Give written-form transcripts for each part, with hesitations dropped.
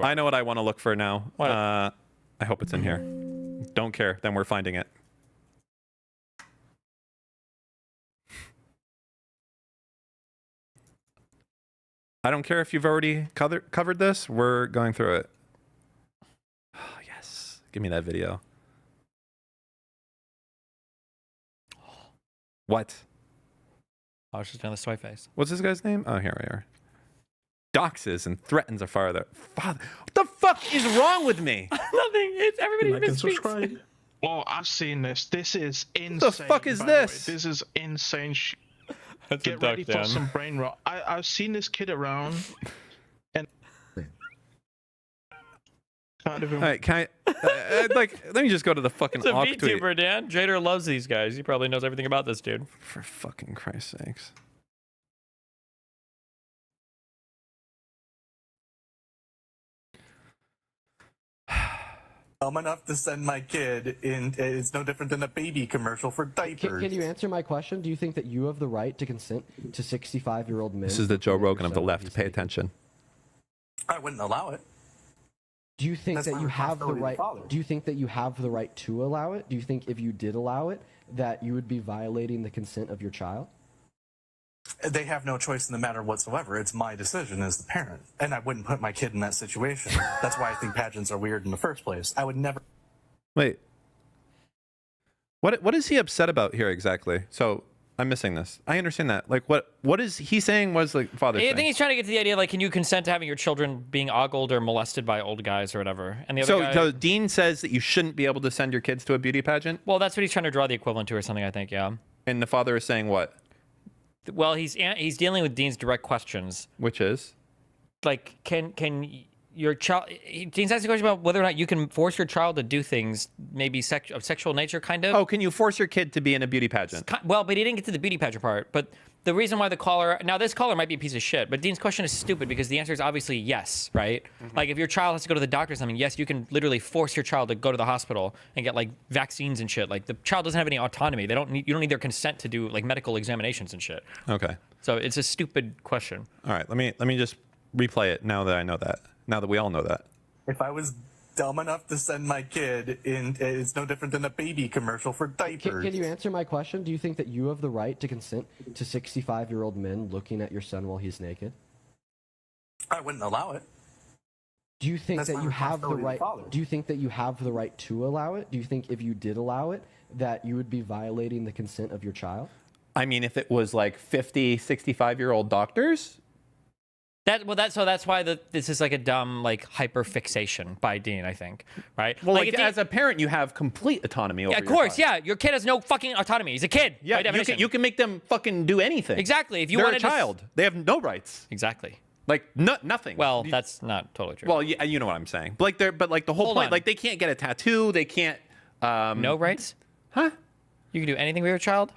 I know what I want to look for now. What? I hope it's in here. Don't care. Then we're finding it. I don't care if you've already covered this. We're going through it. Oh, yes. Give me that video. What? I was just doing the soy face. What's this guy's name? Oh, here we are. Doxes and threatens a father. What the fuck is wrong with me? Nothing. It's everybody Like and misspeaks. subscribe. Oh, I've seen this. This is insane. The fuck is by the way. this? This is insane. That's Get ready for some brain rot. I've seen this kid around, and can't even. All right, can I, like, let me just go to the fucking It's a awk tweet. VTuber, Dan. Jader loves these guys. He probably knows everything about this dude. For fucking Christ's sakes. I'm enough to send my kid in. It's no different than a baby commercial for diapers. Can you answer my question? Do you think that you have the right to consent to 65-year-old men? This is the Joe looking at Rogan your of the son left. while he's Pay naked? attention. I wouldn't allow it. Do you think That's that my you have the responsibility as a right? father. Do you think that you have the right to allow it? Do you think if you did allow it, that you would be violating the consent of your child? They have no choice in the matter whatsoever. It's my decision as the parent, and I wouldn't put my kid in that situation. That's why I think pageants are weird in the first place. I would never. Wait. What is he upset about here exactly? So I'm missing this. I understand that. Like, what is he saying was like father I saying? think he's trying to get to the idea, like, can you consent to having your children being ogled or molested by old guys or whatever? And the other guy, So Dean says that you shouldn't be able to send your kids to a beauty pageant, well, that's what he's trying to draw the equivalent to or something, I think, yeah. and the father is saying what? Well, he's dealing with Dean's direct questions. Which is? Like, can your child... Dean's asking a question about whether or not you can force your child to do things, maybe of sexual nature, kind of. Oh, can you force your kid to be in a beauty pageant? Well, but he didn't get to the beauty pageant part. But the reason why the caller... Now, this caller might be a piece of shit, but Dean's question is stupid because the answer is obviously yes, right? Like, if your child has to go to the doctor or something, yes, you can literally force your child to go to the hospital and get, like, vaccines and shit. Like, the child doesn't have any autonomy. You don't need their consent to do, like, medical examinations and shit. Okay. So it's a stupid question. All right. Let me just replay it now that I know that. Now that we all know that. If I was dumb enough to send my kid in, it's no different than a baby commercial for diapers. Can you answer my question? Do you think that you have the right to consent to 65-year-old men looking at your son while he's naked? I wouldn't allow it. Do you think That's that my you have the responsibility as a right? father. Do you think that you have the right to allow it? Do you think if you did allow it, that you would be violating the consent of your child? I mean, if it was like 50, 65-year-old doctors, That's why this is like a dumb like hyper fixation by Dean, I think, right? well, like if Dean- as a parent, you have complete autonomy over yeah, of your course, child. yeah. Your kid has no fucking autonomy. He's a kid. by Yeah, definition. you can make them fucking do anything. Exactly. If you They're a wanted to child. They have no rights. Exactly. Like nothing. Well, that's not totally true. well, yeah, you know what I'm saying. But like the whole Hold point, on. like they can't get a tattoo. They can't. No rights? Huh? You can do anything with your child?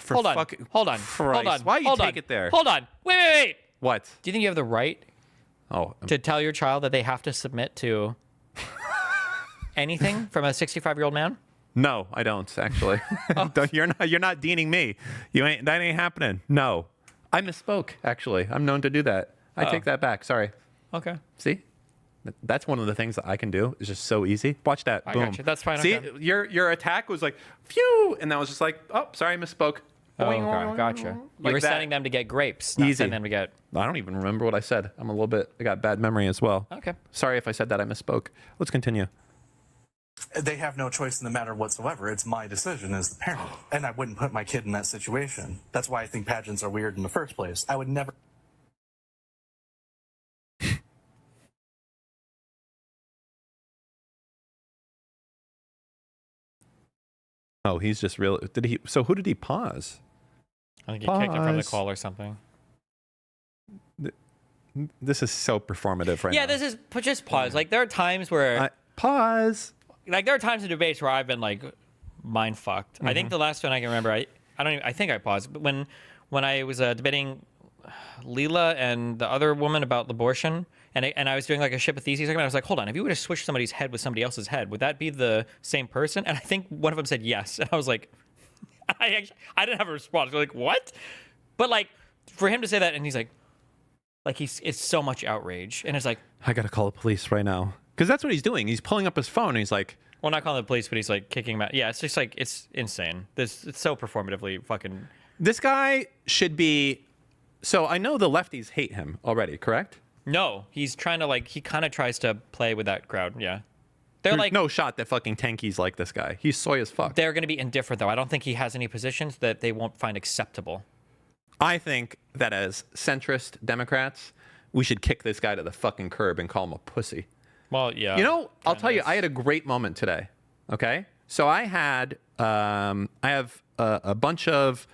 For Hold on. fucking Hold on. Christ. Hold on. Why you Hold take on. it there? Hold on. Wait. What? Do you think you have the right Oh, to tell your child that they have to submit to anything from a 65-year-old man? no, I don't actually. Oh. You're not deaning me. That ain't happening. No, I misspoke. Actually, I'm known to do that. I take that back. Sorry. Okay. See, that's one of the things that I can do. It's just so easy. Watch that. I Boom. got you. That's fine, See, okay. your attack was like phew, and that was just like, oh, sorry, I misspoke. Oh, okay. Gotcha. You Like were that. sending them to get grapes, not Easy. sending them to get... I don't even remember what I said. I got bad memory as well. Okay. Sorry if I said that. I misspoke. Let's continue. They have no choice in the matter whatsoever. It's my decision as the parent, and I wouldn't put my kid in that situation. That's why I think pageants are weird in the first place. I would never. Oh, he's just real. So who did he pause? I think he kicked him from the Pause. call or something. This is so performative right now. Yeah, this is... Just pause. Like, there are times where... Pause. Like, there are times in debates where I've been, like, mind fucked. I think the last one I can remember, I think I paused, but when I was debating Leela and the other woman about abortion, and I was doing, like, a Shipathesis argument, I was like, hold on, if you were to switch somebody's head with somebody else's head, would that be the same person? And I think one of them said yes. And I was like... I didn't have a response. I was like, what? But, like, for him to say that, and he's like, it's so much outrage. And it's like, I got to call the police right now. Because that's what he's doing. He's pulling up his phone and he's like, Well, not calling the police, but he's like kicking him out. Yeah, it's just like, it's insane. It's so performatively fucking. this guy should be. So I know the lefties hate him already, correct? No, he's trying to like, he kind of tries to play with that crowd. Yeah. They're There's like, no shot that fucking Tanky's like this guy. He's soy as fuck. they're going to be indifferent though. I don't think he has any positions that they won't find acceptable. I think that as centrist Democrats, we should kick this guy to the fucking curb and call him a pussy. Well, yeah. You know, I'll tell you, is. I had a great moment today. Okay, so I had, I have a bunch of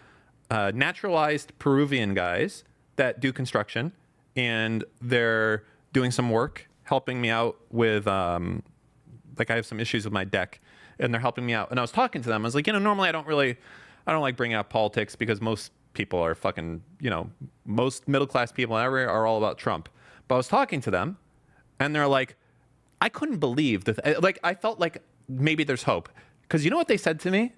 naturalized Peruvian guys that do construction, and they're doing some work, helping me out with, like I have some issues with my deck, and they're helping me out. And I was talking to them. I was like, you know, normally I don't like bringing up politics because most people are fucking, you know, most middle-class people ever are all about Trump. But I was talking to them, and they're like, I couldn't believe that. Like, I felt like maybe there's hope. Because you know what they said to me?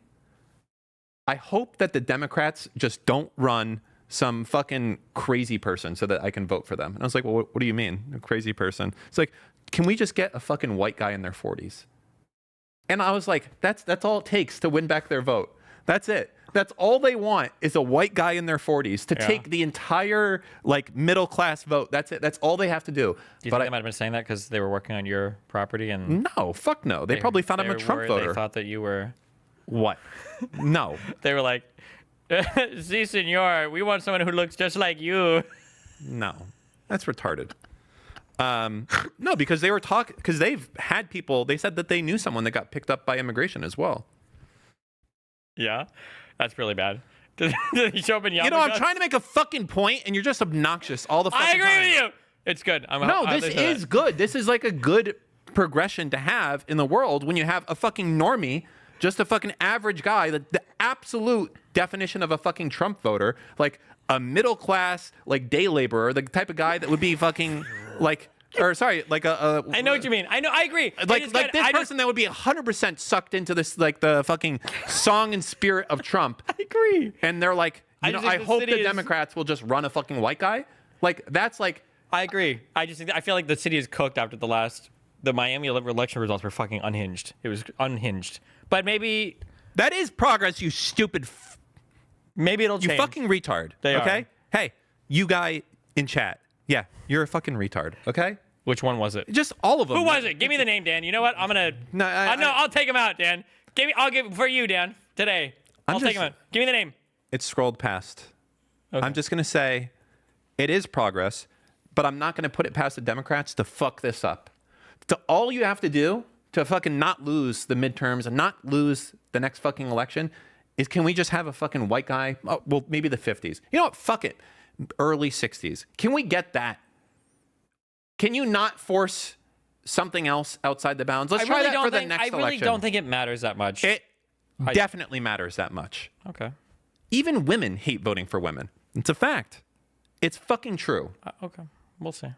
I hope that the Democrats just don't run some fucking crazy person so that I can vote for them. And I was like, well, what do you mean, a crazy person? It's like, can we just get a fucking white guy in their 40s? And I was like, that's all it takes to win back their vote. That's it. That's all they want is a white guy in their 40s to take the entire like middle class vote. That's it. That's all they have to do. Do you think they might have been saying that because they were working on your property and No, fuck no. They probably found I'm a Trump voter. They thought that you were. What? No. They were like, "Si, senor, we want someone who looks just like you." No. That's retarded. No, because they were because they've had people, they said that they knew someone that got picked up by immigration as well. Yeah, that's really bad. Did he show up in You know, I'm trying to make a fucking point and you're just obnoxious all the fucking time. I agree with you. It's good. No, this is good. This is like a good progression to have in the world when you have a fucking normie, just a fucking average guy, the absolute definition of a fucking Trump voter, like a middle class, like day laborer, the type of guy that would be fucking like, or sorry, like a I know what you mean. I know. I agree. like this person that would be 100% sucked into this, like the fucking song and spirit of Trump. I agree. And they're like, you know, I hope the Democrats will just run a fucking white guy. Like, that's like. I agree. I feel like the city is cooked after the Miami election results were fucking unhinged. It was unhinged. But maybe. That is progress, you stupid. Maybe it'll change. You fucking retard. They okay? Hey, you guy in chat. Yeah, you're a fucking retard. Okay? Which one was it? Just all of them. Who was it? Give me the name, Dan. You know what? I'm gonna. No, I'll take him out, Dan. I'll give for you, Dan. Today, I'll take him out. Give me the name. It's scrolled past. Okay. I'm just gonna say, it is progress, but I'm not gonna put it past the Democrats to fuck this up. All you have to do to fucking not lose the midterms and not lose the next fucking election is, can we just have a fucking white guy? Oh, well, maybe the 50s. You know what? Fuck it. Early 60s. Can we get that? Can you not force something else outside the bounds? Let's try that for the next election. I really don't think it matters that much. It definitely matters that much. Okay. Even women hate voting for women. It's a fact. It's fucking true. Okay. We'll see.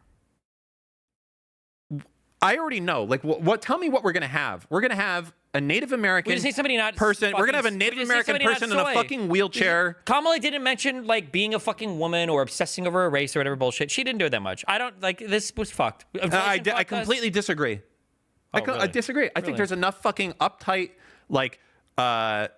I already know. Like, what? Tell me what we're gonna have. We're gonna have a Native American We just need somebody not person. We're gonna have a fucking- Native we just need American somebody not person in a soy. fucking wheelchair. Kamala didn't mention like being a fucking woman or obsessing over a race or whatever bullshit. She didn't do it that much. I don't like this was fucked. I completely disagree. I really? disagree. I think there's enough fucking uptight, like there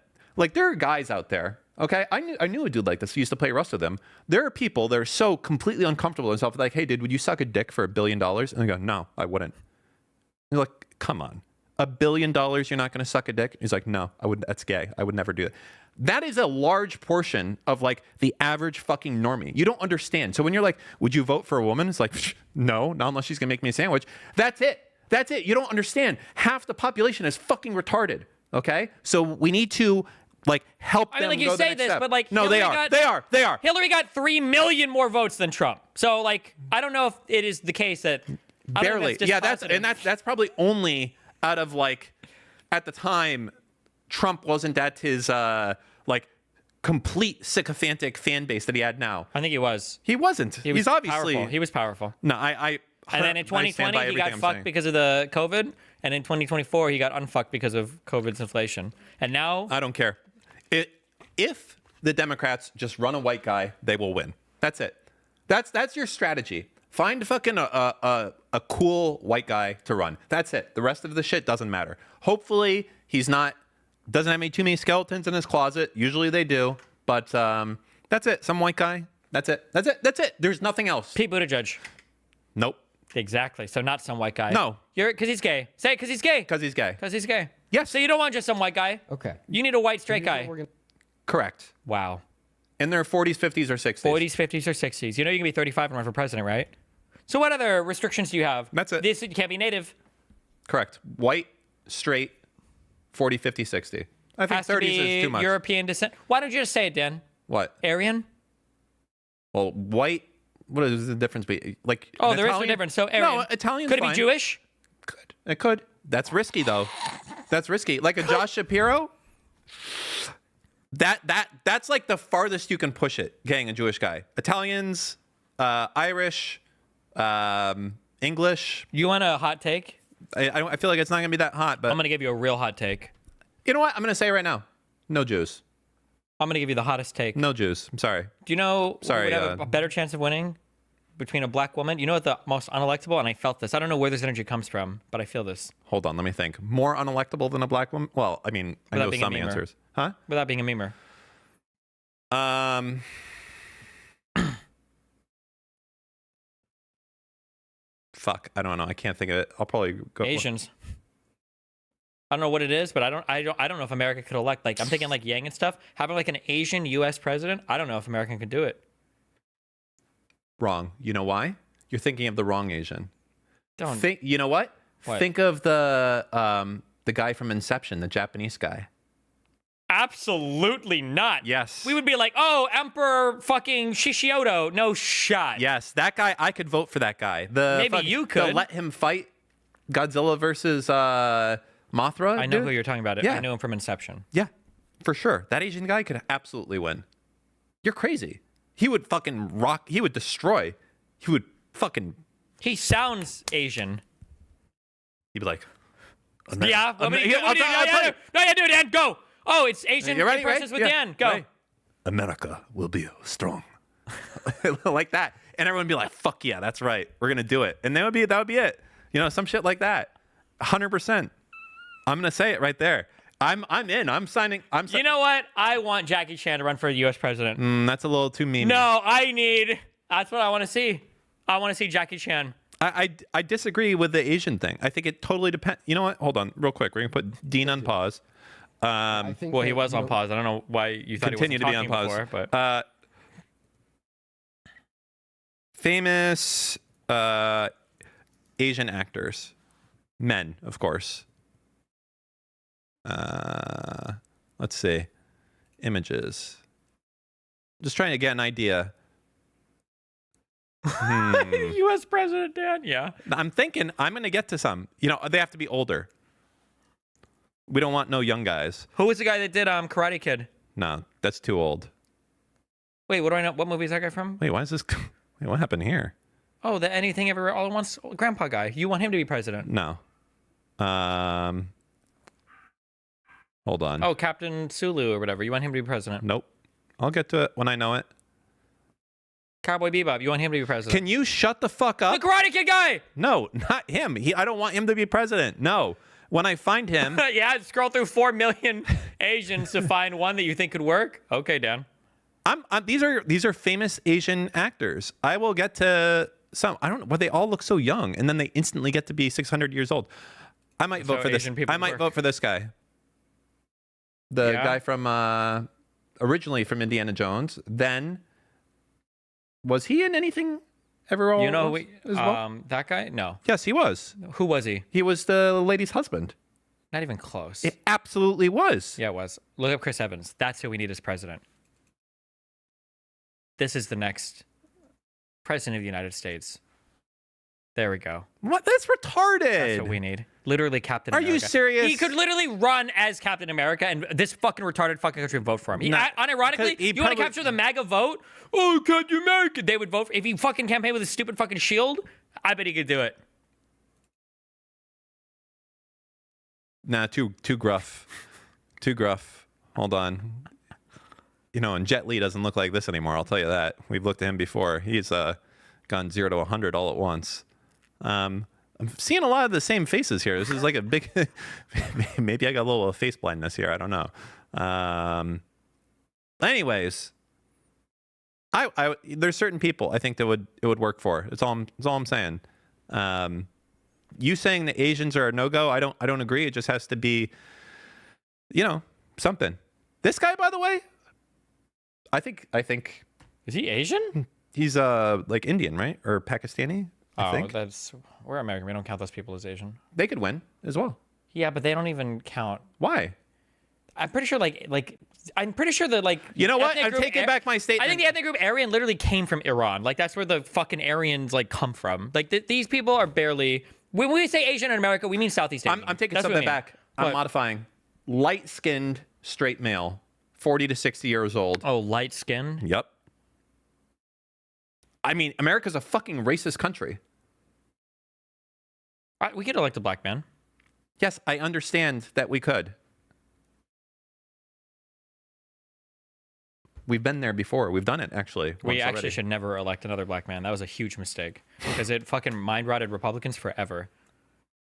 are guys out there. Okay, I knew a dude like this who used to play Rust with him. There are people that are so completely uncomfortable with themselves. Like, hey, dude, would you suck a dick for $1 billion? And they go, no, I wouldn't. And you're like, come on, $1 billion, you're not going to suck a dick? He's like, no, I wouldn't. That's gay. I would never do that. That is a large portion of like the average fucking normie. You don't understand. So when you're like, would you vote for a woman? It's like, no, not unless she's gonna make me a sandwich. That's it. That's it. You don't understand. Half the population is fucking retarded. Okay, so we need to like help them. I mean, like go you the say next this, step. but like no, Hillary they are. Hillary got 3 million more votes than Trump. So like, I don't know if it is the case that barely. Yeah, that's probably only out of like at the time Trump wasn't at his like complete sycophantic fan base that he had now. I think he was. He wasn't. He's obviously powerful. He was powerful. No, And then in 2020 he got fucked because of the COVID, and in 2024 he got unfucked because of COVID's inflation. And now I don't care. If the Democrats just run a white guy, they will win. That's it. That's your strategy. Find fucking a cool white guy to run. That's it. The rest of the shit doesn't matter. Hopefully he's not doesn't have too many skeletons in his closet. Usually they do, but that's it. Some white guy. That's it. That's it. That's it. There's nothing else. Pete Buttigieg. Nope. Exactly. So not some white guy. No. You're because he's gay. Say it because he's gay. Because he's gay. Because he's gay. Yes. So you don't want just some white guy. Okay. You need a white straight guy. Correct. Wow. In their 40s, 50s, or 60s. 40s, 50s, or 60s. You know you can be 35 and run for president, right? So what other restrictions do you have? That's it. This you can't be native. Correct. White, straight, 40, 50, 60. I think Has to 30s be is too much. European descent. Why don't you just say it, Dan? What? Aryan? Well, white. What is the difference? Like, Oh, an there is no Italian? difference. So Aryan. No, Italian's Could it fine. be Jewish? Could. It could. That's risky, though. That's risky. Like a Josh Shapiro. That's like the farthest you can push it. Getting a Jewish guy. Italians, Irish, English. You want a hot take? I feel like it's not gonna be that hot, but I'm going to give you a real hot take. you know what? I'm gonna say right now, no Jews. I'm going to give you the hottest take. No Jews. I'm sorry. Do you know Sorry, who would have a better chance of winning between a black woman? You know what the most unelectable? And I felt this. I don't know where this energy comes from, but I feel this. Hold on. Let me think. More unelectable than a black woman? Well, I mean, I Without know being a some memer. answers. Huh? Without being a memer. Fuck. I don't know. I can't think of it. I'll probably go. Asians. I don't know what it is, but I don't know if America could elect, like, I'm thinking like Yang and stuff. Having like an Asian U.S. president, I don't know if America could do it. Wrong. You know why? You're thinking of the wrong Asian. Don't. Think. You know what? What? Think of the guy from Inception, the Japanese guy. Absolutely not. Yes. We would be like, oh, Emperor fucking Shishiodo. No shot. Yes, that guy. I could vote for that guy. Maybe you could. The let him fight Godzilla versus Mothra. I know dude? who you're talking about. Yeah. I know him from Inception. Yeah, for sure. That Asian guy could absolutely win. You're crazy. He would fucking rock. He would destroy. He would fucking. He sounds Asian. He'd be like, Yeah. I'll tell you. No, you do it, Dan. Go. Oh, it's Asian You ready? impressions Ready? with Yeah. Dan. Go. Ready? America will be strong. Like that. And everyone would be like, fuck yeah, that's right. We're going to do it. And that would be it. You know, some shit like that. 100%. I'm going to say it right there. I'm in. I'm signing. You know what? I want Jackie Chan to run for the U.S. president. That's a little too mean. No, that's what I want to see. I want to see Jackie Chan. I disagree with the Asian thing. I think it totally depends. You know what? Hold on real quick. We're going to put Dean on pause. I think Well, he that, was you on know, pause. I don't know why you thought Continue he to be wasn't on talking pause. before, but Famous Asian actors. Men, of course. Let's see. Images. Just trying to get an idea. U.S. president, Dan. Yeah. I'm thinking I'm going to get to some. You know, they have to be older. We don't want no young guys. Who was the guy that did Karate Kid? No, that's too old. Wait, what do I know? What movie is that guy from? Wait, why is this? Wait, what happened here? Oh, the Anything Everywhere All at Once grandpa guy. You want him to be president? No. Hold on. Oh, Captain Sulu or whatever. You want him to be president? Nope. I'll get to it when I know it. Cowboy Bebop. You want him to be president? Can you shut the fuck up? The Karate Kid guy. No, not him. I don't want him to be president. No. When I find him, Yeah, scroll through 4 million Asians to find one that you think could work. Okay, Dan. these are famous Asian actors. I will get to some. I don't know why they all look so young, and then they instantly get to be 600 years old. I might vote for this. Asian people I might work. vote for this guy. The Yeah? guy from originally from Indiana Jones. Then was he in anything ever? You know who as well? that guy? No. Yes, he was. Who was he? He was the lady's husband. Not even close. It absolutely was. Yeah, it was. Look up Chris Evans. That's who we need as president. This is the next president of the United States. There we go. What? That's retarded. That's what we need. Literally Captain Are America. you serious? He could literally run as Captain America and this fucking retarded fucking country would vote for him. No. Unironically, He you want to probably- capture the MAGA vote? Oh, Captain America. They would vote for, if he fucking campaigned with a stupid fucking shield, I bet he could do it. Nah, too gruff. Too gruff. Hold on. You know, and Jet Li doesn't look like this anymore. I'll tell you that. We've looked at him before. He's gone 0 to 100 all at once. I'm seeing a lot of the same faces here. This is like a big. Maybe I got a little face blindness here. I don't know. Anyways, I there's certain people I think that it would work for. It's all I'm saying. You saying the Asians are a no-go, I don't agree. It just has to be, something. This guy, by the way, I think Is he Asian? he's like Indian, right? Or Pakistani, I think. We're American. We don't count those people as Asian. They could win as well. Yeah, but they don't even count. Why? I'm pretty sure I'm pretty sure that You know what? I'm taking back my statement. I think the ethnic group Aryan literally came from Iran. Like that's where the fucking Aryans come from. Like these people are barely. When we say Asian in America, we mean Southeast Asian. I'm taking That's what something we mean. back. I'm What? modifying. Light-skinned straight male, 40 to 60 years old. Oh, light skin. Yep. I mean, America's a fucking racist country. We could elect a black man. Yes, I understand that we could. We've been there before. We've done it, actually. We once actually already. should never elect another black man. That was a huge mistake because it fucking mind rotted Republicans forever.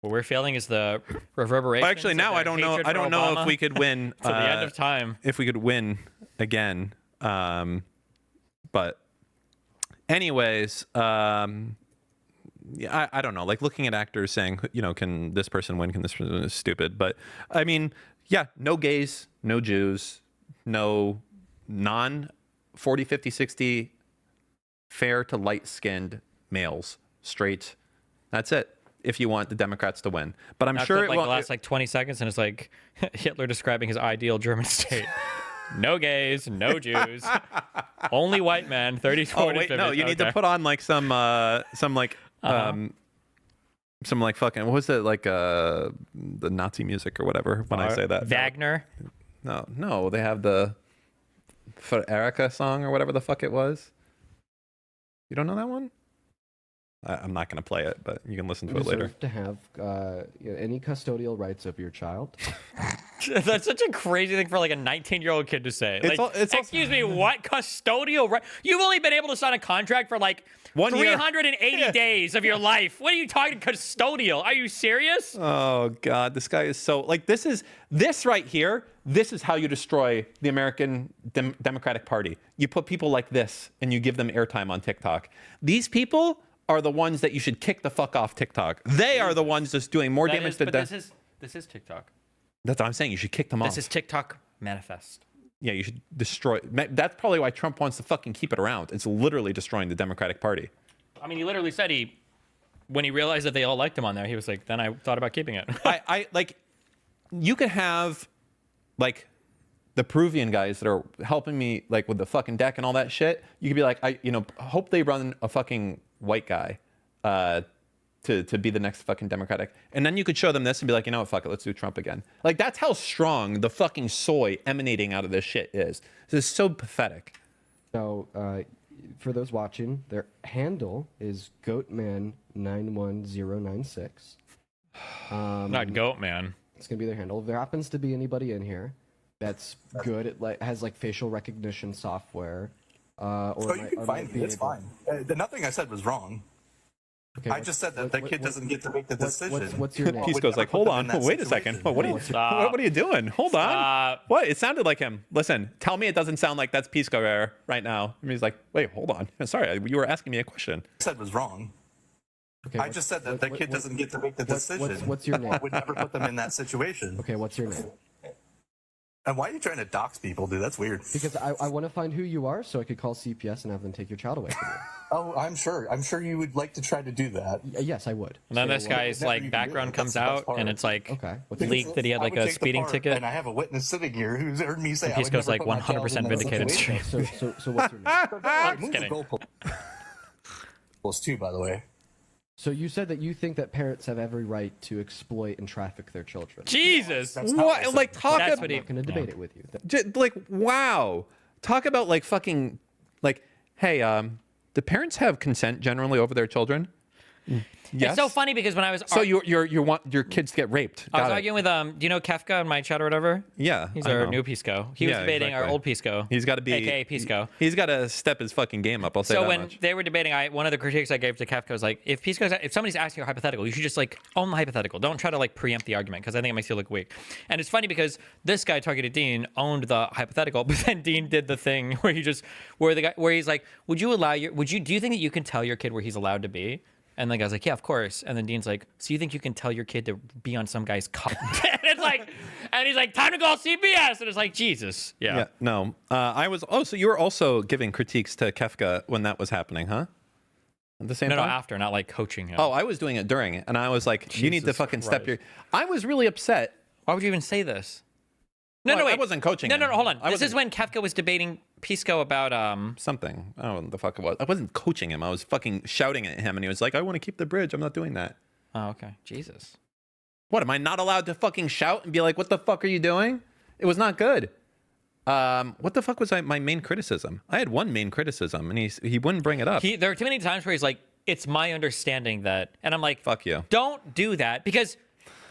What we're feeling is the reverberations. Well, actually, now of I don't know. I don't know if we could win to the end of time. If we could win again. But anyways, yeah, I don't know. Like looking at actors saying, can this person win? Can this person is stupid? But I mean, yeah, no gays, no Jews, no non 40, 50, 60 fair to light-skinned males, straight. That's it. If you want the Democrats to win, but I'm That's sure it the won't. last 20 seconds, and it's like Hitler describing his ideal German state. No gays, no Jews, only white men. 30, 40, Oh wait, 50. no, you need to put on like some fucking what was it the Nazi music or whatever when I say that. Wagner. No, they have the For Erica song or whatever the fuck it was. You don't know that one? I'm not going to play it, but you can listen to You it later. deserve to have any custodial rights of your child. That's such a crazy thing for like a 19-year-old kid to say. It's Excuse me, what custodial right? You've only been able to sign a contract for like 1 year. 380 days of your life. What are you talking custodial? Are you serious? Oh God, this guy is so this right here. This is how you destroy the American Democratic Party. You put people like this and you give them airtime on TikTok. These people are the ones that you should kick the fuck off TikTok. They are the ones that's doing more damage to This is TikTok. That's what I'm saying. You should kick them off. This is TikTok manifest. Yeah, you should destroy. That's probably why Trump wants to fucking keep it around. It's literally destroying the Democratic Party. I mean, he literally said when he realized that they all liked him on there, he was like, then I thought about keeping it. I like, you could have like the Peruvian guys that are helping me like with the fucking deck and all that shit. You could be like, hope they run a fucking white guy to be the next fucking Democratic. And then you could show them this and be like, you know what, fuck it, let's do Trump again. Like, that's how strong the fucking soy emanating out of this shit is. This is so pathetic. So, for those watching, their handle is Goatman91096. Not Goat Man. It's gonna be their handle. If there happens to be anybody in here that's good at has like facial recognition software, Oh, you can find me. It's fine. Nothing I said was wrong. Okay, I just said that the kid doesn't get to make the decision. What's your name? Peace goes like, hold on, wait a second. What are you doing? Hold on. Stop. What? It sounded like him. Listen, tell me it doesn't sound like that's Pisco there right now. And he's like, wait, hold on. Sorry, you were asking me a question. I said was wrong. Okay, I just said that the kid doesn't get to make the decision. What's your name? I would never put them in that situation. Okay, what's your name? And why are you trying to dox people, dude? That's weird. Because I want to find who you are so I could call CPS and have them take your child away from you. Oh, I'm sure. I'm sure you would like to try to do that. Yes, I would. And then So, this guy's never like even background do it. comes That's the best out part. and it's like Okay. leaked that he had I like would a take the speeding part, ticket. And I have a witness sitting here who's heard me say I Pisco's would never like put my child 100% in that vindicated. situation. So what's your name? I'm Move just kidding. the goalpost too, by the way. So you said that you think that parents have every right to exploit and traffic their children. Jesus. That's not what I What? said. Like, talk That's about, what I'm he. not going to debate it with you. like, wow. Talk about like fucking, like, hey, do parents have consent generally over their children? Yes. It's so funny because when I was So you want your kids to get raped? I was Got it. arguing with do you know Kefka in my chat or whatever? Yeah, He's I our know. new Pisco. He was Yeah, debating our exactly. old Pisco. He's got to be aka Pisco. He's got to step his fucking game up. I'll say So that when much. they were debating, one of the critiques I gave to Kefka was like, if somebody's asking you a hypothetical, you should just like own the hypothetical. Don't try to like preempt the argument because I think it makes you look weak. And it's funny because this guy targeted Dean owned the hypothetical, but then Dean did the thing where he's like, do you think that you can tell your kid where he's allowed to be? And the guy's like, yeah, of course. And then Dean's like, so you think you can tell your kid to be on some guy's cock? And it's like, and he's like, time to call CBS. And it's like, Jesus. Yeah. No. I was. Oh, so you were also giving critiques to Kefka when that was happening, huh? At the same No, time. after, not like coaching him. Oh, I was doing it during it, and I was like, you need to Jesus fucking step Christ. your. I was really upset. Why would you even say this? No, Well, no, wait. I wasn't coaching No, him. no, hold on. I This is wasn't- when Kefka was debating Pisco about Something. I don't know what the fuck it was. I wasn't coaching him. I was fucking shouting at him, and he was like, I want to keep the bridge. I'm not doing that. Oh, okay. Jesus. What, am I not allowed to fucking shout and be like, what the fuck are you doing? It was not good. What the fuck was my main criticism? I had one main criticism, and he wouldn't bring it up. There are too many times where he's like, it's my understanding that, and I'm like, Fuck you. don't do that because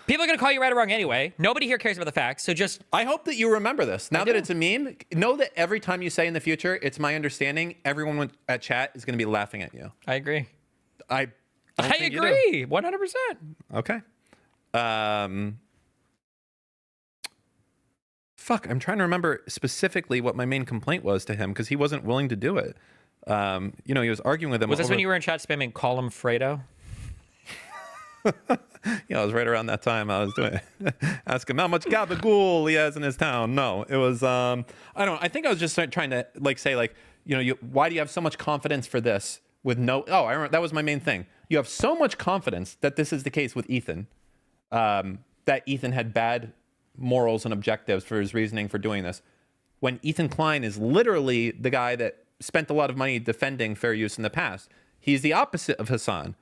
people are going to call you right or wrong anyway. Nobody here cares about the facts. So just, I hope that you remember this. Now that it's a meme, know that every time you say in the future, it's my understanding, everyone at chat is going to be laughing at you. I agree. I don't think you do. agree. 100%. Okay. Fuck, I'm trying to remember specifically what my main complaint was to him because he wasn't willing to do it. He was arguing with him. Was this when you were in chat spamming call him Fredo? Yeah, it was right around that time I was doing it. Ask him how much gabagool he has in his town. No, it was, I think I was just trying to say why do you have so much confidence for this with no, I remember that was my main thing. You have so much confidence that this is the case with Ethan, that Ethan had bad morals and objectives for his reasoning for doing this. When Ethan Klein is literally the guy that spent a lot of money defending fair use in the past. He's the opposite of Hassan.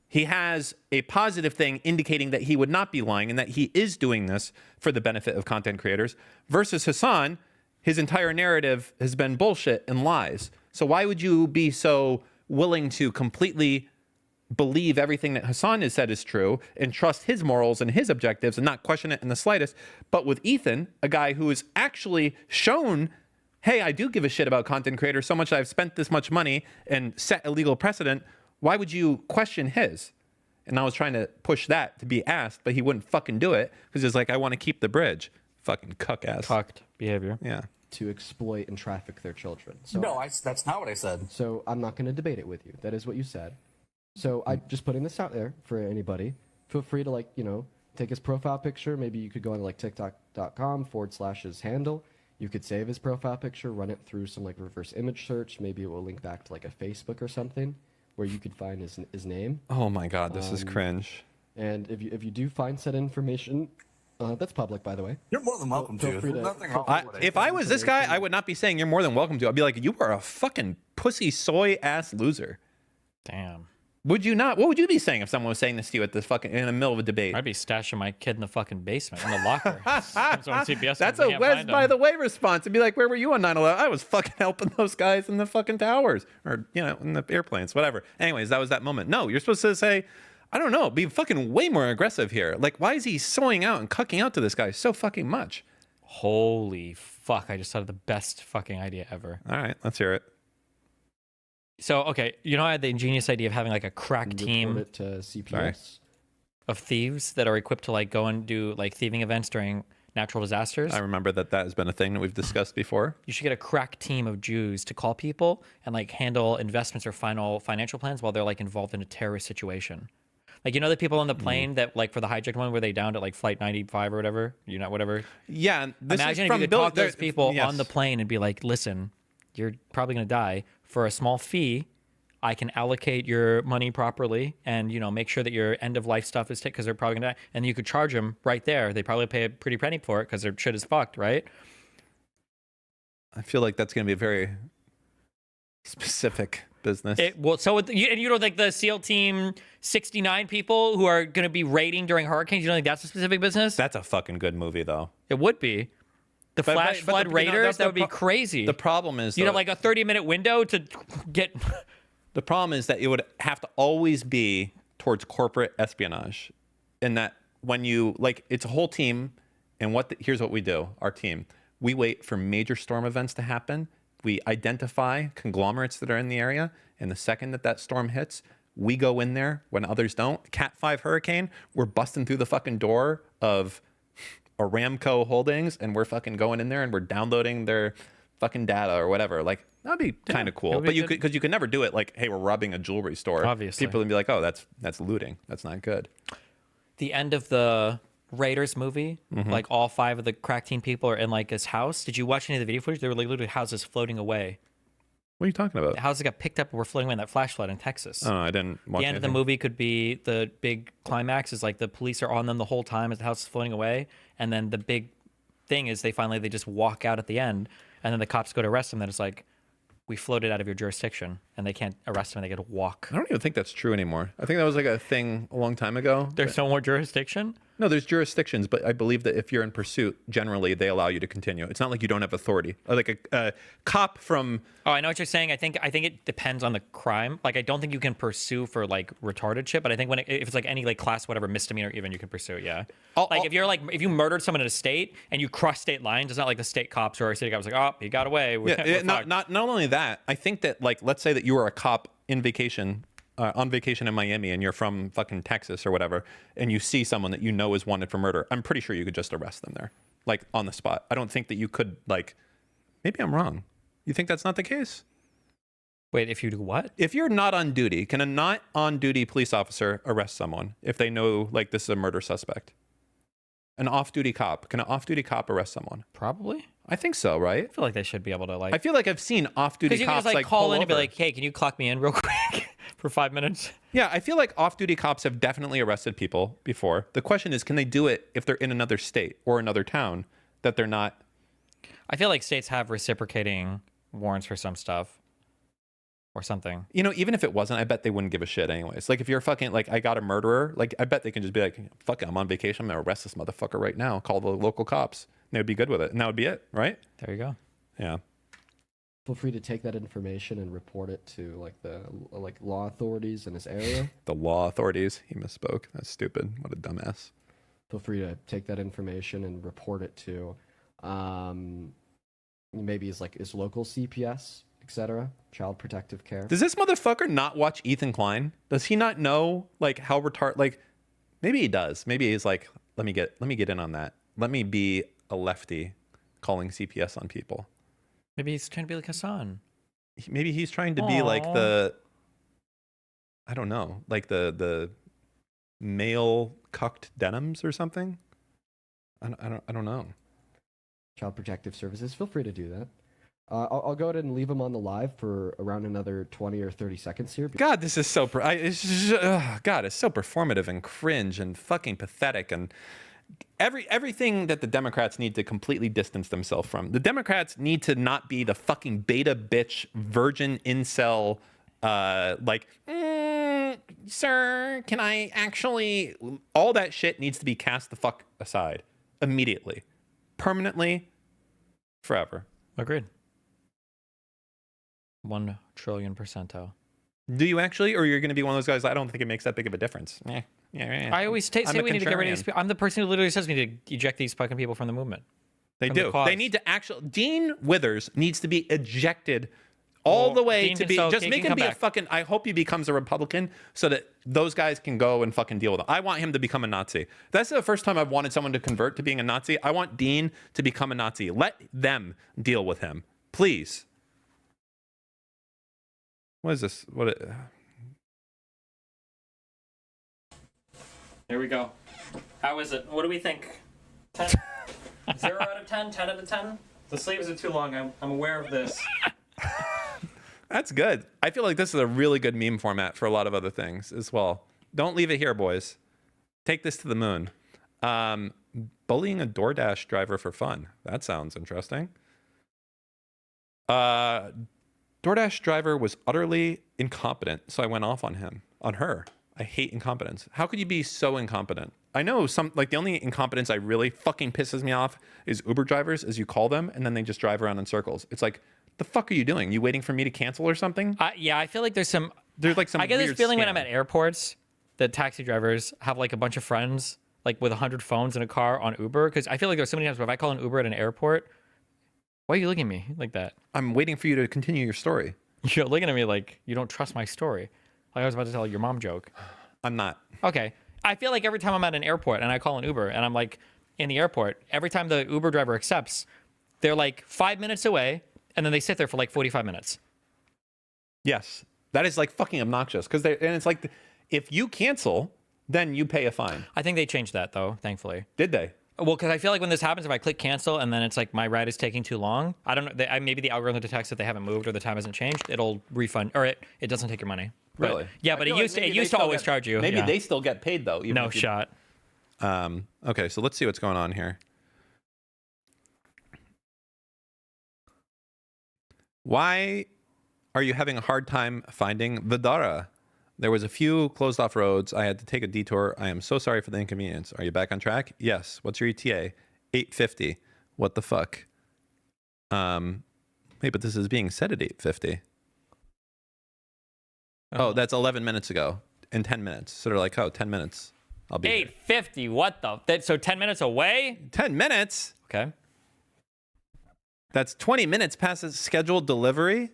He has a positive thing indicating that he would not be lying and that he is doing this for the benefit of content creators versus Hassan. His entire narrative has been bullshit and lies. So why would you be so willing to completely believe everything that Hassan has said is true and trust his morals and his objectives and not question it in the slightest? But with Ethan, a guy who is actually shown, hey, I do give a shit about content creators so much that I've spent this much money and set a legal precedent. Why would you question his? And I was trying to push that to be asked, but he wouldn't fucking do it because he's like, I want to keep the bridge. Fucking cuck ass. Cucked behavior. Yeah. To exploit and traffic their children. So, No, that's not what I said. so I'm not going to debate it with you. That is what you said. So I just putting this out there for anybody. Feel free to take his profile picture. Maybe you could go on TikTok.com/his handle. You could save his profile picture, run it through some reverse image search. Maybe it will link back to a Facebook or something where you could find his name. Oh my God, this is cringe. And if you do find said information, that's public, by the way. You're more than welcome Feel to. free There's to- nothing wrong with what If said. I was this guy, I would not be saying you're more than welcome to. I'd be like, you are a fucking pussy soy ass loser. Damn. Would you not? What would you be saying if someone was saying this to you at this fucking in the middle of a debate? I'd be stashing my kid in the fucking basement in the locker. That's on CBS. That's a Wes by the way response. It'd be like, where were you on 9/11? I was fucking helping those guys in the fucking towers or, in the airplanes, whatever. Anyways, that was that moment. No, you're supposed to say, I don't know, be fucking way more aggressive here. Like, why is he sewing out and cucking out to this guy so fucking much? Holy fuck! I just thought of the best fucking idea ever. All right, let's hear it. So okay, I had the ingenious idea of having a crack Report team it to CPS. Sorry. of thieves that are equipped to go and do thieving events during natural disasters. I remember that has been a thing that we've discussed before. You should get a crack team of Jews to call people and handle investments or financial plans while they're involved in a terrorist situation. The people on the plane that for the hijacked one where they downed at flight 95 or whatever, whatever. Yeah, this Imagine is if from you could Bill- talk to those there- people yes. on the plane and be like, listen, you're probably going to die. For a small fee, I can allocate your money properly and, make sure that your end of life stuff is taken because they're probably going to die. And you could charge them right there. They probably pay a pretty penny for it because their shit is fucked, right? I feel like that's going to be a very specific business. And you don't think the SEAL Team 69 people who are going to be raiding during hurricanes, you don't think that's a specific business? That's a fucking good movie, though. It would be. The But- flash but flood the- raiders, that's that the would be crazy. The problem is, You'd though, have a 30-minute window to get... the problem is that it would have to always be towards corporate espionage, in that when you like, it's a whole team, and here's what we do. Our team, we wait for major storm events to happen. We identify conglomerates that are in the area, and the second that storm hits, we go in there when others don't. Cat 5 hurricane, we're busting through the fucking door of Aramco Holdings, and we're fucking going in there and we're downloading their fucking data or whatever. Like, that'd be kind of cool. But you could never do it like, hey, we're robbing a jewelry store. Obviously. People would be like, oh, that's looting. That's not good. The end of the Raiders movie, like all 5 of the crack team people are in like this house. Did you watch any of the video footage? There were like literally houses floating away. What are you talking about? The houses got picked up and were floating away in that flash flood in Texas. Oh, I didn't watch The end of the movie could be the big climax is like the police are on them the whole time as the house is floating away. And then the big thing is they just walk out at the end. And then the cops go to arrest them. Then it's like, we floated out of your jurisdiction. And they can't arrest them. And they get to walk. I don't even think that's true anymore. I think that was like a thing a long time ago. There's no more jurisdiction? No, there's jurisdictions, but I believe that if you're in pursuit, generally they allow you to continue. It's not like you don't have authority. Like a cop from... Oh, I know what you're saying. I think it depends on the crime. Like, I don't think you can pursue for like retarded shit, but I think if it's like any like class whatever misdemeanor even, you can pursue. Yeah. If you murdered someone in a state and you cross state lines, it's not like the state cops or our city cops like, oh, he got away. Not only that. I think that like, let's say that you were a cop on vacation in Miami, and you're from fucking Texas or whatever, and you see someone that you know is wanted for murder. I'm pretty sure you could just arrest them there, like on the spot. I don't think that you could like. Maybe I'm wrong. You think that's not the case? Wait, if you do what? If you're not on duty, can a not on duty police officer arrest someone if they know like this is a murder suspect? An off-duty cop. Can an off-duty cop arrest someone? Probably. I think so, right? I feel like they should be able to like. I feel like I've seen off-duty cops you can just, like call pull in and be over. like, "Hey, can you clock me in real quick for 5 minutes?" Yeah, I feel like off-duty cops have definitely arrested people before. The question is, can they do it if they're in another state or another town that they're not? I feel like states have reciprocating warrants for some stuff or something. You know, even if it wasn't, I bet they wouldn't give a shit anyways. Like if you're fucking like, I got a murderer, like I bet they can just be like, fuck it, I'm on vacation, I'm gonna arrest this motherfucker right now. Call the local cops. And they would be good with it, and that would be it, right? There you go. Yeah. Feel free to take that information and report it to like the law authorities in this area. The law authorities. He misspoke. That's stupid. What a dumbass. Feel free to take that information and report it to maybe his local CPS, etc. Child Protective Care. Does this motherfucker not watch Ethan Klein? Does he not know like how retarded? Like maybe he does. Maybe he's like, let me get in on that. Let me be a lefty calling CPS on people. Maybe he's trying to be like Hassan. Maybe he's trying to be like I don't know, like the male cucked denims or something. I don't know. Child Protective Services. Feel free to do that. I'll go ahead and leave them on the live for around another 20 or 30 seconds here. God, this is so it's so performative and cringe and fucking pathetic, and everything that the Democrats need to completely distance themselves from. The Democrats need to not be the fucking beta bitch virgin incel sir, can I actually... All that shit needs to be cast the fuck aside immediately, permanently, forever. Agreed. 1 trillion %. Do you actually, or you're going to be one of those guys? I don't think it makes that big of a difference. I always say we need to get rid of these people. I'm the person who literally says we need to eject these fucking people from the movement. They do. They need to actually... Dean Withers needs to be ejected all the way to be... Just make him be a fucking... I hope he becomes a Republican so that those guys can go and fucking deal with him. I want him to become a Nazi. That's the first time I've wanted someone to convert to being a Nazi. I want Dean to become a Nazi. Let them deal with him. Please. What is this? Here we go. How is it? What do we think? 10? 0 out of 10? 10 out of 10? The sleeves are too long. I'm aware of this. That's good. I feel like this is a really good meme format for a lot of other things as well. Don't leave it here, boys. Take this to the moon. Bullying a DoorDash driver for fun. That sounds interesting. DoorDash driver was utterly incompetent, so I went off on her. I hate incompetence. How could you be so incompetent? I know the only incompetence I really fucking pisses me off is Uber drivers, as you call them, and then they just drive around in circles. It's like, the fuck are you doing? You waiting for me to cancel or something? Yeah, I feel like there's like some I get this weird feeling when scam. I'm at airports that taxi drivers have like a bunch of friends like with 100 phones in a car on Uber? Because I feel like there's so many times where if I call an Uber at an airport, why are you looking at me like that? I'm waiting for you to continue your story. You're looking at me like you don't trust my story. Like I was about to tell your mom joke. I'm not. Okay. I feel like every time I'm at an airport and I call an Uber and I'm like in the airport, every time the Uber driver accepts, they're like 5 minutes away and then they sit there for like 45 minutes. Yes. That is like fucking obnoxious. And it's like, if you cancel, then you pay a fine. I think they changed that though, thankfully. Did they? Well, because I feel like when this happens, if I click cancel and then it's like my ride is taking too long, I don't know. Maybe the algorithm detects that they haven't moved or the time hasn't changed. It'll refund or it doesn't take your money. But, Really? yeah, but it used to always charge you. Maybe yeah. they still get paid though. No shot. Okay, so let's see what's going on here. Why are you having a hard time finding the Dara? There was a few closed off roads. I had to take a detour. I am so sorry for the inconvenience. Are you back on track? Yes. What's your ETA? 850. What the fuck? Wait, but this is being set at 850. Oh, that's 11 minutes ago. In 10 minutes. So they're like, 10 minutes. I'll be 850. What the? So 10 minutes away? 10 minutes? Okay. That's 20 minutes past the scheduled delivery.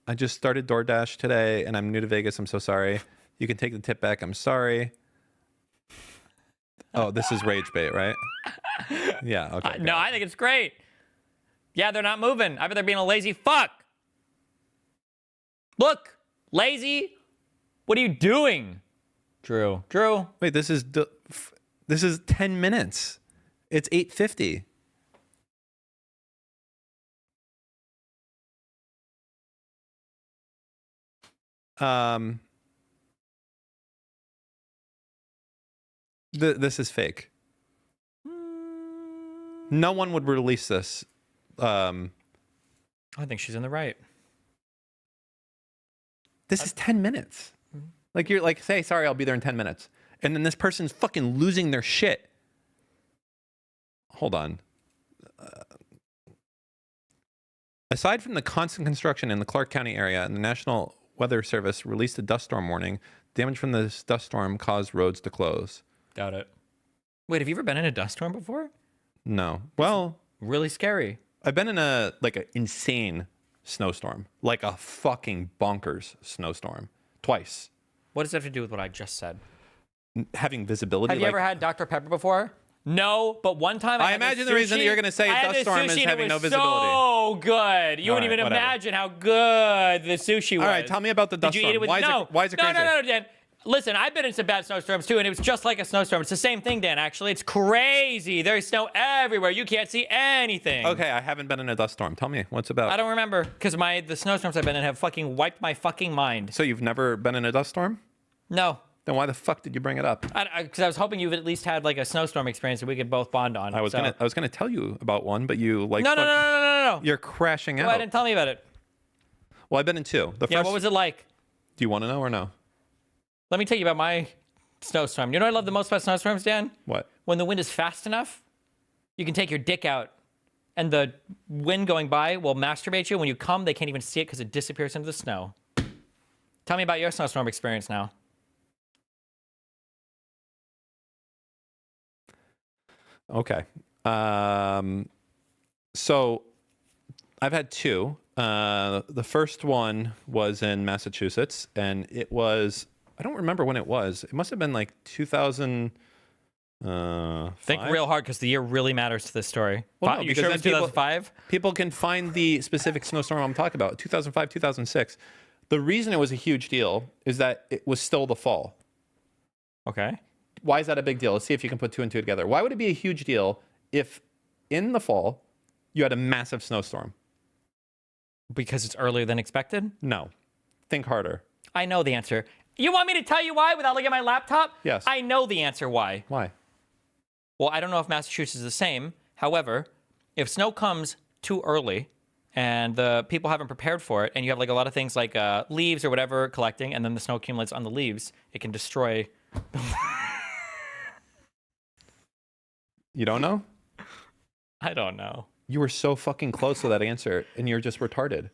I just started DoorDash today and I'm new to Vegas. I'm so sorry. You can take the tip back. I'm sorry. Oh, this is rage bait, right? Yeah. Okay. No, I think it's great. Yeah, they're not moving. I bet they're being a lazy fuck. Look, lazy. What are you doing? Drew. Wait, this is 10 minutes. It's 850. This is fake. No one would release this. I think she's in the right. This is 10 minutes. Like you're like, say, sorry, I'll be there in 10 minutes. And then this person's fucking losing their shit. Hold on. Aside from the constant construction in the Clark County area, and the National Weather Service released a dust storm warning, damage from this dust storm caused roads to close. Doubt it. Wait, have you ever been in a dust storm before? No. Well, Really scary. I've been in an insane snowstorm, like a fucking bonkers snowstorm, twice. What does that have to do with what I just said? Having visibility. Have you ever had Dr. Pepper before? No, but one time I had imagine the the reason sushi- that you're gonna say I had dust the storm is sushi and having it no was visibility. So good. You All wouldn't right, even whatever. imagine how good the sushi was. All right, tell me about the dust Did you eat it storm. with Why is it crazy? No, Dan. Listen, I've been in some bad snowstorms too, and it was just like a snowstorm. It's the same thing, Dan, actually. It's crazy. There's snow everywhere. You can't see anything. Okay, I haven't been in a dust storm. Tell me, what's about? I don't remember, because the snowstorms I've been in have fucking wiped my fucking mind. So you've never been in a dust storm? No. Then why the fuck did you bring it up? Because I was hoping you've at least had like a snowstorm experience that we could both bond on. I was gonna tell you about one, but you like No. You're crashing Go out. ahead and tell me about it. Well, I've been in two. The Yeah, first. what was it like? Do you want to know or no? Let me tell you about my snowstorm. You know what I love the most about snowstorms, Dan? What? When the wind is fast enough, you can take your dick out and the wind going by will masturbate you. When you come, they can't even see it because it disappears into the snow. Tell me about your snowstorm experience now. Okay. So I've had two. The first one was in Massachusetts, and it was, I don't remember when it was. It must have been like 2000. Think real hard because the year really matters to this story. Well, no, You because sure it was then 2005? People can find the specific snowstorm I'm talking about, 2005, 2006. The reason it was a huge deal is that it was still the fall. Okay. Why is that a big deal? Let's see if you can put two and two together. Why would it be a huge deal if in the fall you had a massive snowstorm? Because it's earlier than expected? No. Think harder. I know the answer. You want me to tell you why without looking at my laptop? Yes. I know the answer why. Why? Well, I don't know if Massachusetts is the same. However, if snow comes too early and the people haven't prepared for it, and you have like a lot of things like leaves or whatever collecting, and then the snow accumulates on the leaves, it can destroy. You don't know? I don't know. You were so fucking close to that answer, and you're just retarded.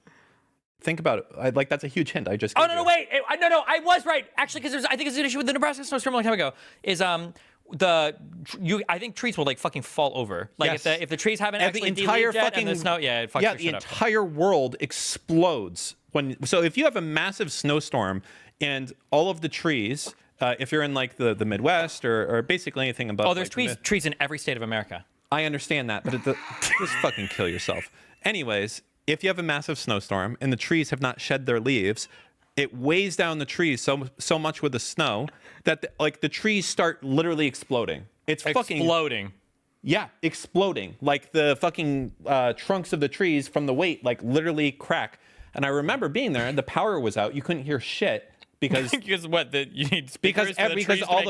Think about it. Like that's a huge hint. I just. Oh gave no, no, you. wait. No, I was right actually because I think it's an issue with the Nebraska snowstorm a long time ago. Is I think trees will like fucking fall over. Like Yes. if the trees haven't And the actually entire de-leaved yet fucking and the snow, yeah, it fucks yeah, your the shit up. entire world explodes so if you have a massive snowstorm and all of the trees, if you're in like the Midwest or basically anything above. Oh, there's like, trees in every state of America. I understand that, but just fucking kill yourself. Anyways, if you have a massive snowstorm and the trees have not shed their leaves, it weighs down the trees so much with the snow that the trees start literally exploding. It's fucking Exploding. yeah, exploding. Like the fucking trunks of the trees from the weight, like literally crack. And I remember being there, and the power was out. You couldn't hear shit because Because what? You need speakers because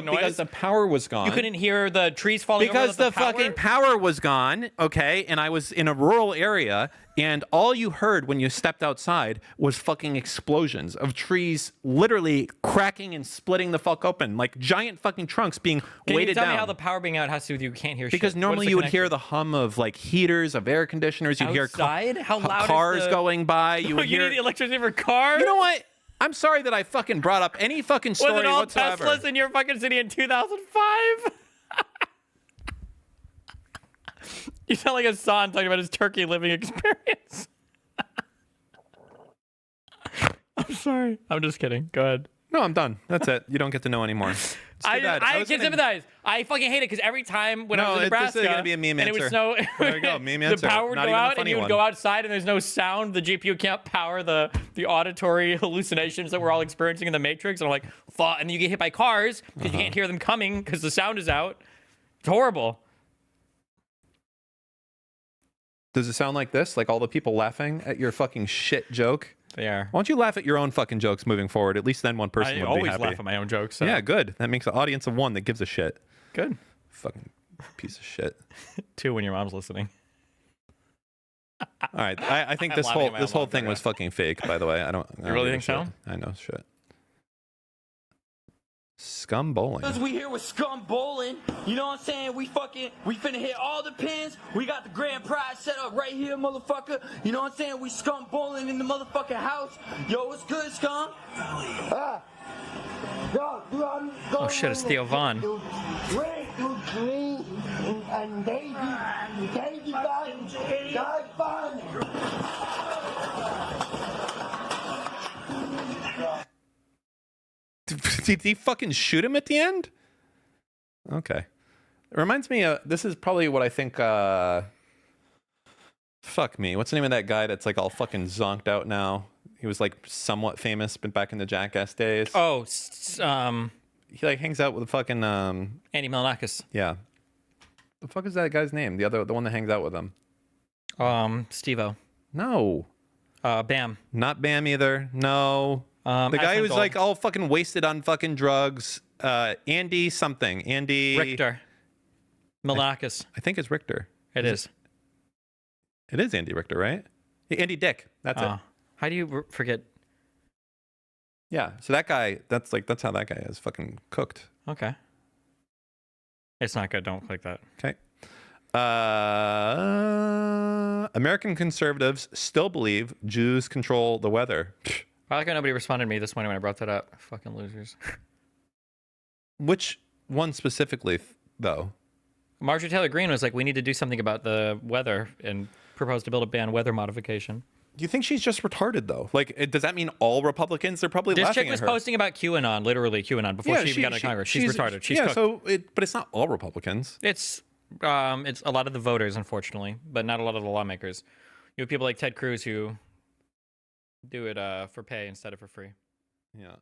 because the power was gone. you couldn't hear the trees falling over because without the fucking power was gone. Okay, and I was in a rural area, and all you heard when you stepped outside was fucking explosions of trees literally cracking and splitting the fuck open, like giant fucking trunks being Can weighted you tell down. me how the power being out has to do with you can't hear shit? Because What is normally the you would hear connection? the hum of like heaters, of air conditioners. You'd Outside? hear How loud is cars the- going by. You would You hear. need electricity for cars? You know what? I'm sorry that I fucking brought up any fucking story Was it all whatsoever. Teslas in your fucking city in 2005? You sound like a son talking about his turkey living experience. I'm sorry. I'm just kidding. Go ahead. No, I'm done. That's it. You don't get to know anymore. It's too bad. I was can gonna- sympathize. I fucking hate it because every time when I No, was in this is Nebraska, gonna be a meme and it would answer. snow, There we go, meme answer. the power would Not go even a out, and funny you would one. go outside, and there's no sound. The GPU can't power the auditory hallucinations that we're all experiencing in the Matrix. And I'm like, fuck. And then you get hit by cars because you can't hear them coming because the sound is out. It's horrible. Does it sound like this? Like all the people laughing at your fucking shit joke? They are. Why don't you laugh at your own fucking jokes moving forward? At least then one person I would be always happy. laugh at my own jokes. So. Yeah, good. That makes an audience of one that gives a shit. Good. Fucking piece of shit. 2 when your mom's listening. All right, I think I'm this laughing whole at my this own whole thing joke. was fucking fake. By the way, I don't really give a think shit. so? I know shit. Scum bowling. Cause we here with Scum Bowling, you know what I'm saying? We finna hit all the pins. We got the grand prize set up right here, motherfucker. You know what I'm saying? We Scum Bowling in the motherfucking house. Yo, what's good, Scum? Oh shit, it's Theo Vaughn. Red, green, and Daisy Vaughn, God Vaughn. Did he fucking shoot him at the end? Okay. It reminds me of, this is probably what I think, fuck me. What's the name of that guy that's like all fucking zonked out now? He was like somewhat famous, but back in the Jackass days. Oh, He like hangs out with fucking, Andy Milonakis. yeah. The fuck is that guy's name? The one that hangs out with him. Steve-O. No. Bam. Not Bam either. No. The guy Aspen who's Gold. like all fucking wasted on fucking drugs. Andy something. Andy. Richter. Milonakis. I think it's Richter. It is. It is Andy Richter, right? Andy Dick. That's it. Oh. How do you forget? Yeah. So that guy, that's how that guy is fucking cooked. Okay. It's not good. Don't click that. Okay. American conservatives still believe Jews control the weather. I like how nobody responded to me this morning when I brought that up. Fucking losers. Which one specifically, though? Marjorie Taylor Greene was like, we need to do something about the weather and proposed to build a ban weather modification. Do you think she's just retarded, though? Like, does that mean all Republicans? They're probably This laughing chick at was her. posting about QAnon, literally QAnon, before she even got into Congress. She's retarded. She's cooked. But it's not all Republicans. It's a lot of the voters, unfortunately, but not a lot of the lawmakers. You have people like Ted Cruz who do it for pay instead of for free. Yeah.